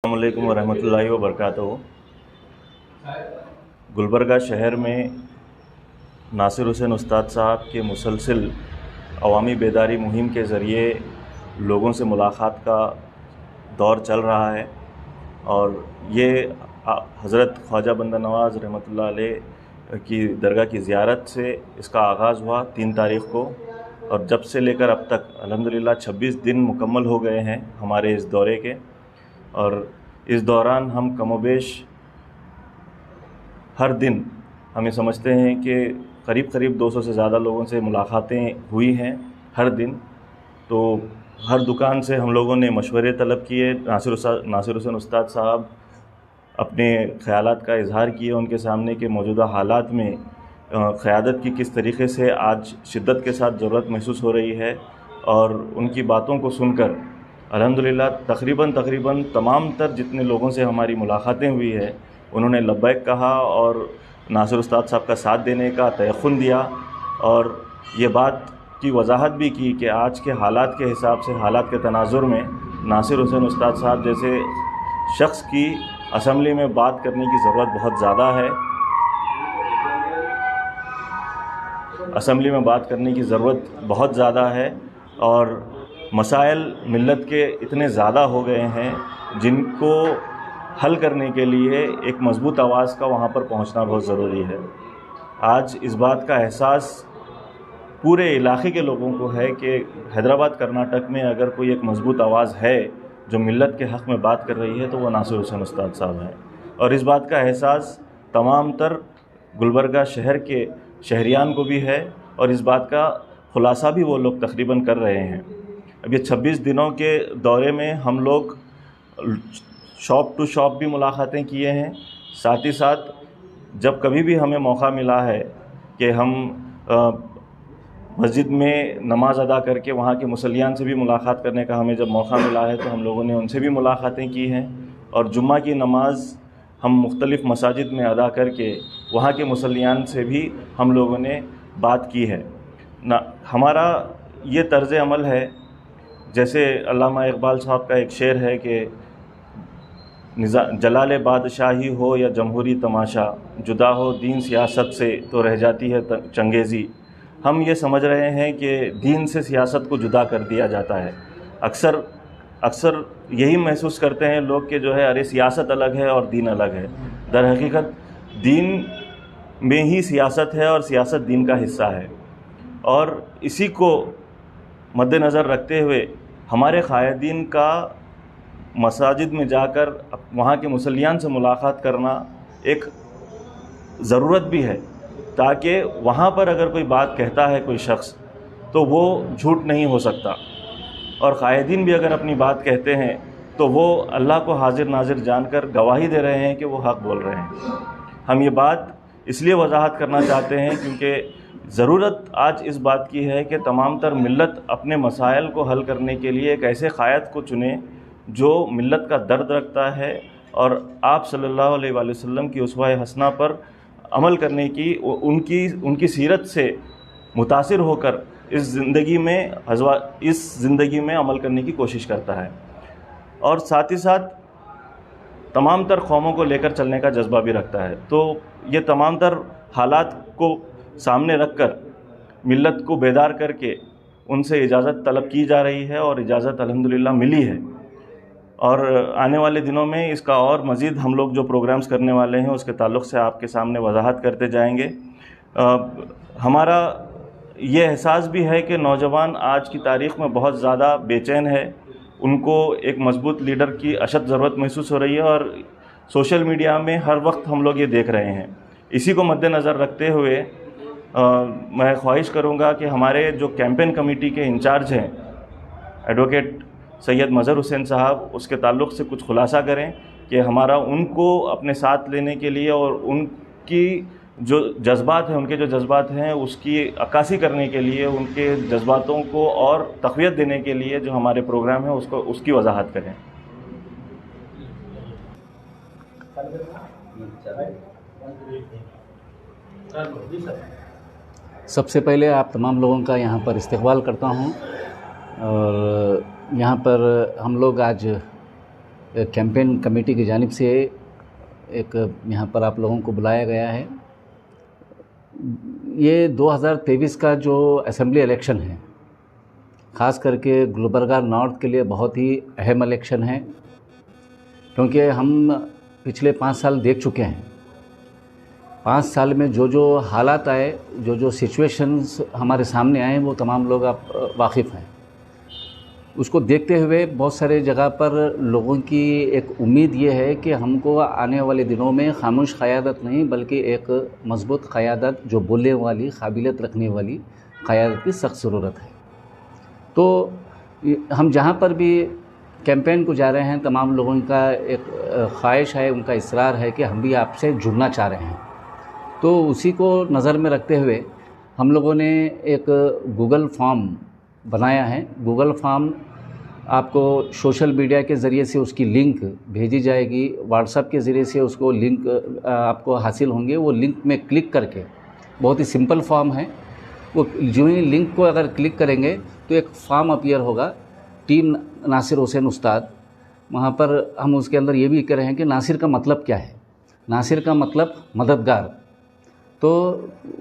अस्सलामु अलैकुम वरहमतुल्लाहि वबरकातुहू। गुलबर्गा शहर में नासिर हुसैन उस्ताद साहब के मुसलसिल अवामी बेदारी मुहिम के ज़रिए लोगों से मुलाकात का दौर चल रहा है और ये हज़रत ख्वाजा बंदा नवाज़ रहमतुल्लाह अलैह की दरगाह की ज़ियारत से इसका आगाज़ हुआ 3 तारीख़ को, और जब से लेकर अब तक अल्हम्दुलिल्लाह 26 दिन मुकम्मल हो गए हैं हमारे इस दौरे के। और इस दौरान हम कमोबेश हर दिन हमें समझते हैं कि करीब 200 से ज़्यादा लोगों से मुलाकातें हुई हैं हर दिन। तो हर दुकान से हम लोगों ने मशवरे तलब किए। नासिर हुसैन उस्ताद साहब अपने ख़यालात का इजहार किए उनके सामने कि मौजूदा हालात में क़यादत की किस तरीक़े से आज शिद्दत के साथ ज़रूरत महसूस हो रही है, और उनकी बातों को सुनकर अल्हम्दुलिल्लाह तकरीबन तमाम तर जितने लोगों से हमारी मुलाकातें हुई है उन्होंने लब्बैक कहा और नासिर उस्ताद साहब का साथ देने का तयक़ुन दिया, और ये बात की वजाहत भी की कि आज के हालात के हिसाब से, हालात के तनाजुर में नासिर हुसैन उस्ताद साहब जैसे शख्स की असम्बली में बात करने की ज़रूरत बहुत ज़्यादा है। असम्बली में बात करने की ज़रूरत बहुत ज़्यादा है और मसाइल मिल्लत के इतने ज़्यादा हो गए हैं जिनको हल करने के लिए एक मज़बूत आवाज़ का वहाँ पर पहुँचना बहुत ज़रूरी है। आज इस बात का एहसास पूरे इलाक़े के लोगों को है कि हैदराबाद कर्नाटक में अगर कोई एक मज़बूत आवाज़ है जो मिल्लत के हक़ में बात कर रही है तो वो नासिर हुसैन उस्ताद साहब हैं। और इस बात का एहसास तमाम तर गुलबर्गा शहर के शहरियान को भी है और इस बात का ख़ुलासा भी वो लोग तकरीबन कर रहे हैं। अब ये 26 दिनों के दौरे में हम लोग शॉप टू शॉप भी मुलाकातें किए हैं। साथ ही साथ जब कभी भी हमें मौका मिला है कि हम मस्जिद में नमाज़ अदा करके वहाँ के मुसल्लियान से भी मुलाकात करने का हमें जब मौका मिला है तो हम लोगों ने उनसे भी मुलाकातें की हैं। और जुम्मा की नमाज़ हम मुख्तलिफ़ मसाजिद में अदा करके वहाँ के मुसल्लियान से भी हम लोगों ने बात की है ना। हमारा ये तर्ज़ अमल है, जैसे अल्लामा इक़बाल साहब का एक शेर है कि जलाले बादशाही हो या जमहूरी तमाशा, जुदा हो दीन सियासत से तो रह जाती है चंगेज़ी। हम ये समझ रहे हैं कि दीन से सियासत को जुदा कर दिया जाता है। अक्सर यही महसूस करते हैं लोग कि जो है अरे सियासत अलग है और दीन अलग है। दर हकीकत दीन में ही सियासत है और सियासत दीन का हिस्सा है। और इसी को मद्देनज़र रखते हुए हमारे क़ायदीन का मसाजिद में जाकर वहाँ के मुसल्लियान से मुलाकात करना एक ज़रूरत भी है, ताकि वहाँ पर अगर कोई बात कहता है कोई शख्स तो वो झूठ नहीं हो सकता, और क़ायदीन भी अगर अपनी बात कहते हैं तो वो अल्लाह को हाजिर नाजिर जानकर गवाही दे रहे हैं कि वो हक़ बोल रहे हैं। हम ये बात इसलिए वजाहत करना चाहते हैं क्योंकि ज़रूरत आज इस बात की है कि तमाम तर मिल्लत अपने मसाइल को हल करने के लिए एक ऐसे क़ायद को चुने जो मिल्लत का दर्द रखता है और आप सल्लल्लाहु अलैहि वसल्लम की उसवा हसना पर अमल करने की, उनकी सीरत से मुतासिर होकर इस ज़िंदगी में अमल करने की कोशिश करता है। और साथ ही साथ तमाम तर कौमों को लेकर चलने का जज्बा भी रखता है। तो ये तमाम तर हालात को सामने रख कर मिल्लत को बेदार करके उनसे इजाज़त तलब की जा रही है और इजाज़त अल्हम्दुलिल्लाह मिली है। और आने वाले दिनों में इसका और मज़ीद हम लोग जो प्रोग्राम्स करने वाले हैं उसके ताल्लुक़ से आपके सामने वजाहत करते जाएंगे। हमारा ये एहसास भी है कि नौजवान आज की तारीख़ में बहुत ज़्यादा बेचैन है, उनको एक मज़बूत लीडर की अशद ज़रूरत महसूस हो रही है और सोशल मीडिया में हर वक्त हम लोग ये देख रहे हैं। इसी को मद्देनज़र रखते हुए मैं ख्वाहिश करूँगा कि हमारे जो कैंपेन कमेटी के इंचार्ज हैं एडवोकेट सैयद मज़हर हुसैन साहब, उसके ताल्लुक़ से कुछ खुलासा करें कि हमारा उनको अपने साथ लेने के लिए और उनकी जो जज्बात हैं, उनके जो जज्बात हैं उसकी अक्कासी करने के लिए, उनके जज्बातों को और तक़वियत देने के लिए जो हमारे प्रोग्राम है उसकी वजाहत करें। सबसे पहले आप तमाम लोगों का यहाँ पर इस्तक़बाल करता हूँ। और यहाँ पर हम लोग आज कैंपेन कमेटी की जानिब से एक यहाँ पर आप लोगों को बुलाया गया है। ये 2023 का जो असेंबली इलेक्शन है, ख़ास करके गुलबर्गा नॉर्थ के लिए बहुत ही अहम इलेक्शन है, क्योंकि हम पिछले 5 साल देख चुके हैं। 5 साल में जो जो हालात आए, जो जो सिचुएशंस हमारे सामने आए, वो तमाम लोग आप वाकिफ़ हैं। उसको देखते हुए बहुत सारे जगह पर लोगों की एक उम्मीद ये है कि हमको आने वाले दिनों में खामोश क़यादत नहीं बल्कि एक मजबूत क़यादत, जो बोलने वाली, काबिलियत रखने वाली क़यादत की सख्त ज़रूरत है। तो हम जहाँ पर भी कैंपेन को जा रहे हैं, तमाम लोगों का एक ख्वाहिश है, उनका इसरार है कि हम भी आपसे जुड़ना चाह रहे हैं। तो उसी को नज़र में रखते हुए हम लोगों ने एक गूगल फॉर्म बनाया है। गूगल फॉर्म आपको सोशल मीडिया के ज़रिए से उसकी लिंक भेजी जाएगी, व्हाट्सएप के ज़रिए से उसको लिंक आपको हासिल होंगे। वो लिंक में क्लिक करके, बहुत ही सिंपल फॉर्म है, वो जो ही लिंक को अगर क्लिक करेंगे तो एक फॉर्म अपीयर होगा, टीम नासिर हुसैन उस्ताद। वहाँ पर हम उसके अंदर ये भी कह रहे हैं कि नासिर का मतलब क्या है। नासिर का मतलब मददगार। तो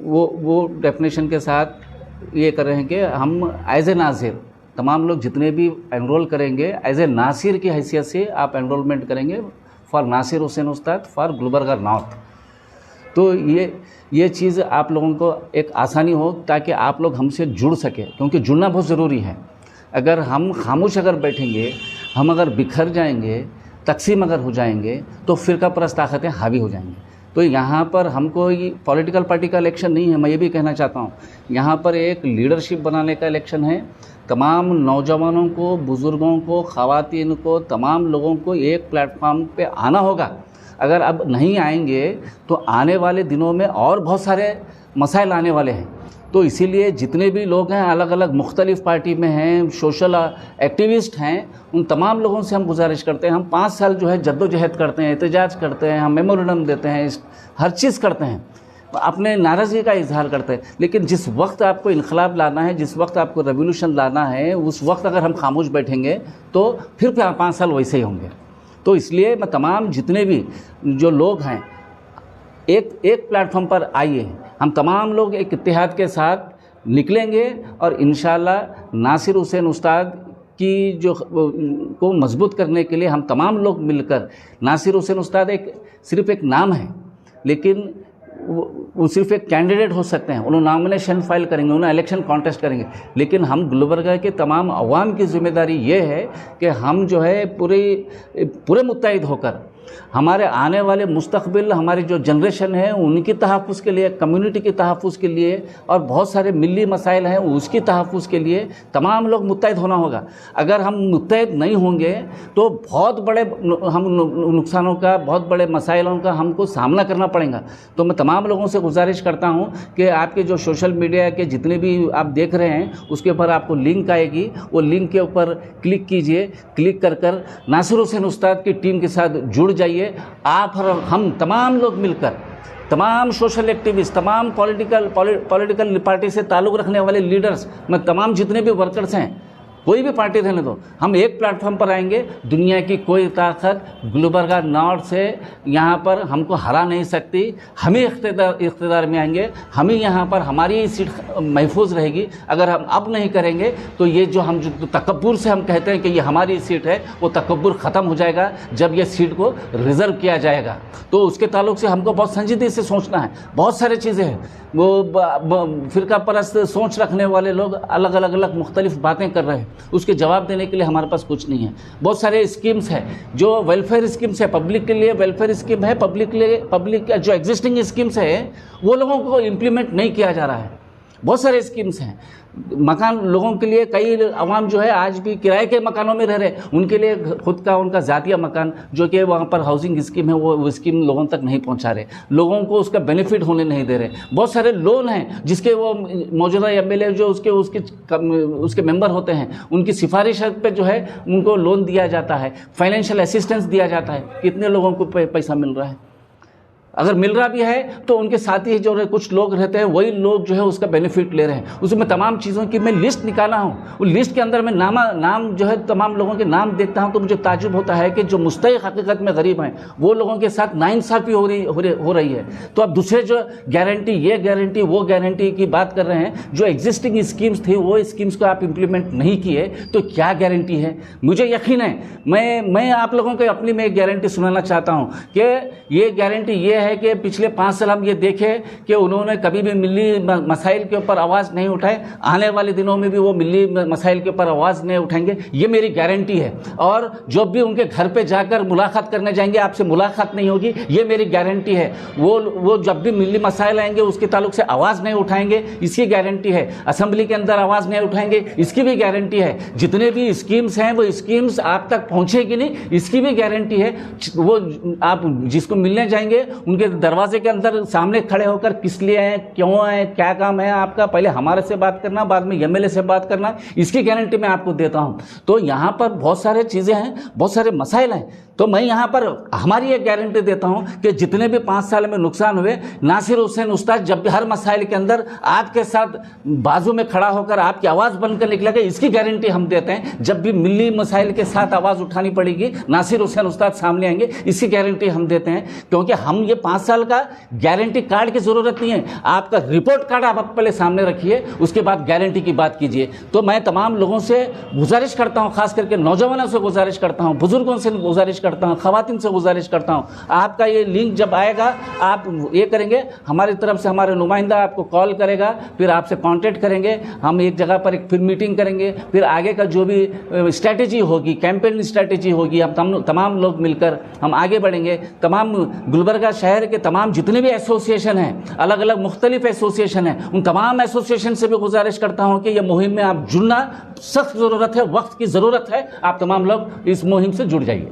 वो डेफिनेशन के साथ ये कर रहे हैं कि हम एज ए नासिर, तमाम लोग जितने भी एनरोल करेंगे एज ए नासिर की हैसियत से आप एनरोलमेंट करेंगे for Nasir Hussain Ustad for Gulbarga north. तो ये चीज़ आप लोगों को एक आसानी हो ताकि आप लोग हमसे जुड़ सकें, क्योंकि जुड़ना बहुत ज़रूरी है। अगर हम खामोश अगर बैठेंगे, हम अगर बिखर जाएंगे, तकसीम अगर हो जाएंगे, तो फ़िरका परस्त ताकतें हावी हो जाएंगी। तो यहाँ पर हमको ये पॉलिटिकल पार्टी का इलेक्शन नहीं है, मैं ये भी कहना चाहता हूँ। यहाँ पर एक लीडरशिप बनाने का इलेक्शन है। तमाम नौजवानों को, बुज़ुर्गों को, ख़वातीन को, तमाम लोगों को एक प्लेटफॉर्म पे आना होगा। अगर अब नहीं आएंगे तो आने वाले दिनों में और बहुत सारे मसाइल आने वाले हैं। तो इसीलिए जितने भी लोग हैं, अलग अलग मुख्तलिफ़ पार्टी में हैं, सोशल एक्टिविस्ट हैं, उन तमाम लोगों से हम गुजारिश करते हैं। हम 5 साल जो है जद्दोजहद करते हैं, एहतजाज करते हैं, हम मेमोरेंडम देते हैं, हर चीज़ करते हैं, अपने नाराज़गी का इजहार करते हैं। लेकिन जिस वक्त आपको इनकलाब लाना है, जिस वक्त आपको रेवोल्यूशन लाना है, उस वक्त अगर हम खामोश बैठेंगे तो फिर 5 साल वैसे ही होंगे। तो इसलिए मैं तमाम जितने भी जो लोग हैं, एक प्लेटफॉर्म पर आइए। हम तमाम लोग एक इत्तेहाद के साथ निकलेंगे और इंशाअल्लाह नासिर हुसैन उस्ताद की जो को मजबूत करने के लिए हम तमाम लोग मिलकर, नासिर हुसैन उस्ताद सिर्फ़ एक नाम है, लेकिन वो सिर्फ एक कैंडिडेट हो सकते हैं। उन्होंने नॉमिनेशन फाइल करेंगे, उन्होंने इलेक्शन कॉन्टेस्ट करेंगे, लेकिन हम गुलबर्गा के तमाम अवाम की जिम्मेदारी ये है कि हम जो है पूरे मुत्तहिद होकर हमारे आने वाले मुस्तकबिल, हमारी जो जनरेशन है उनकी तहफ़्फ़ुज़ के लिए, कम्युनिटी के तहफ़्फ़ुज़ के लिए, और बहुत सारे मिली मसाइल हैं उसकी तहफ़्फ़ुज़ के लिए तमाम लोग मुत्तहिद होना होगा। अगर हम मुत्तहिद नहीं होंगे तो बहुत बड़े हम नुकसानों का, बहुत बड़े मसाइलों का हमको सामना करना पड़ेगा। तो मैं तमाम लोगों से गुजारिश करता हूँ कि आपके जो सोशल मीडिया के जितने भी आप देख रहे हैं उसके ऊपर आपको लिंक आएगी, वो लिंक के ऊपर क्लिक कीजिए। क्लिक कर नासिर हुसैन उस्ताद की टीम के साथ जुड़ जाइए। आप और हम तमाम लोग मिलकर, तमाम सोशल एक्टिविस्ट, तमाम पॉलिटिकल पार्टी से ताल्लुक़ रखने वाले लीडर्स, मैं तमाम जितने भी वर्कर्स हैं, कोई भी पार्टी रहने दो, हम एक प्लेटफॉर्म पर आएंगे। दुनिया की कोई ताकत गुलबर्गा नॉर्थ से यहाँ पर हमको हरा नहीं सकती। हम ही इख्तिदार में आएंगे, हम ही यहाँ पर, हमारी सीट महफूज रहेगी। अगर हम अब नहीं करेंगे तो ये जो हम जो तकब्बुर से हम कहते हैं कि ये हमारी सीट है, वो तकब्बुर ख़त्म हो जाएगा जब ये सीट को रिज़र्व किया जाएगा। तो उसके ताल्लुक़ से हमको बहुत संजीदगी से सोचना है। बहुत सारी चीज़ें हैं, वो फ़िरका परस्त सोच रखने वाले लोग अलग अलग मुख्तलिफ़ बातें कर रहे हैं, उसके जवाब देने के लिए हमारे पास कुछ नहीं है। बहुत सारे स्कीम्स हैं जो वेलफेयर स्कीम्स है, पब्लिक के लिए वेलफेयर स्कीम है, पब्लिक जो एग्जिस्टिंग स्कीम्स है वो लोगों को इम्प्लीमेंट नहीं किया जा रहा है। बहुत सारे स्कीम्स हैं, मकान लोगों के लिए, कई अवाम जो है आज भी किराए के मकानों में रह रहे, उनके लिए खुद का उनका ज़ातिया मकान जो कि वहाँ पर हाउसिंग स्कीम है वो स्कीम लोगों तक नहीं पहुँचा रहे, लोगों को उसका बेनिफिट होने नहीं दे रहे। बहुत सारे लोन हैं जिसके वो मौजूदा एमएलए जो उसके मेंबर होते हैं, उनकी सिफारिश पे जो है उनको लोन दिया जाता है, फाइनेंशियल असिस्टेंस दिया जाता है। कितने लोगों को पैसा मिल रहा है? अगर मिल रहा भी है तो उनके साथी जो कुछ लोग रहते हैं वही लोग जो है उसका बेनिफिट ले रहे हैं। उसमें तमाम चीज़ों की मैं लिस्ट निकाला हूँ, वो लिस्ट के अंदर मैं नाम जो है तमाम लोगों के नाम देखता हूँ तो मुझे ताजुब होता है कि जो मुस्तहिक हकीकत में गरीब हैं वो लोगों के साथ नाइंसाफ़ी हो रही है। तो अब दूसरे जो गारंटी, ये गारंटी, वो गारंटी की बात कर रहे हैं, जो एग्जिस्टिंग स्कीम्स थी वो स्कीम्स को आप इम्प्लीमेंट नहीं किए तो क्या गारंटी है? मुझे यकीन है, मैं आप लोगों को अपनी में एक गारंटी सुनाना चाहता हूँ कि ये गारंटी ये है कि पिछले 5 साल हम ये देखे कि उन्होंने कभी भी मिली मसाइल के ऊपर आवाज़ नहीं उठाए, आने वाले दिनों में भी वो मिली मसाइल के ऊपर आवाज़ नहीं उठाएंगे, ये मेरी गारंटी है। और जब भी उनके घर पे जाकर मुलाकात करने जाएंगे आपसे मुलाकात नहीं होगी, ये मेरी गारंटी है। वो जब भी मिली मसाइल आएंगे उसके ताल्लुक से आवाज़ नहीं उठाएंगे, इसकी गारंटी है। असेंबली के अंदर आवाज़ नहीं उठाएंगे, इसकी भी गारंटी है। जितने भी स्कीम्स हैं वो स्कीम्स आप तक पहुँचेगी नहीं, इसकी भी गारंटी है। वो आप जिसको मिलने जाएंगे उनके दरवाजे के अंदर सामने खड़े होकर किस लिए आए, क्यों आए, क्या काम है आपका, पहले हमारे से बात करना, बाद में एमएलए से बात करना, इसकी गारंटी मैं आपको देता हूं। तो यहां पर बहुत सारे चीज़ें हैं, बहुत सारे मसाइल हैं, तो मैं यहां पर हमारी एक गारंटी देता हूं कि जितने भी 5 साल में नुकसान हुए, नासिर हुसैन उस्ताद जब भी हर मसाइल के अंदर आपके साथ बाजू में खड़ा होकर आपकी आवाज़ बनकर निकलेगा, इसकी गारंटी हम देते हैं। जब भी मिली मसाइल के साथ आवाज़ उठानी पड़ेगी, नासिर हुसैन उस्ताद सामने आएंगे, इसकी गारंटी हम देते हैं। क्योंकि हम ये 5 साल का गारंटी कार्ड की ज़रूरत नहीं है, आपका रिपोर्ट कार्ड आप पहले सामने रखिए, उसके बाद गारंटी की बात कीजिए। तो मैं तमाम लोगों से गुजारिश करता हूँ, खास करके नौजवानों से गुजारिश करता हूँ, बुजुर्गों से गुजारिश करता हूँ, खवातीन से गुजारिश करता हूँ, आपका ये लिंक जब आएगा आप ये करेंगे, हमारी तरफ से हमारे नुमाइंदा आपको कॉल करेगा, फिर आपसे कांटेक्ट करेंगे, हम एक जगह पर एक फिर मीटिंग करेंगे, फिर आगे का जो भी स्ट्रैटेजी होगी, कैंपेन स्ट्रैटेजी होगी, हम तमाम लोग मिलकर हम आगे बढ़ेंगे। तमाम गुलबर्गा शहर के तमाम जितने भी एसोसिएशन हैं, अलग अलग मुख्तलिफ एसोसिएशन हैं, उन तमाम एसोसिएशन से भी गुजारिश करता हूँ कि ये मुहिम में आप जुड़ना सख्त ज़रूरत है, वक्त की ज़रूरत है, आप तमाम लोग इस मुहिम से जुड़ जाइए।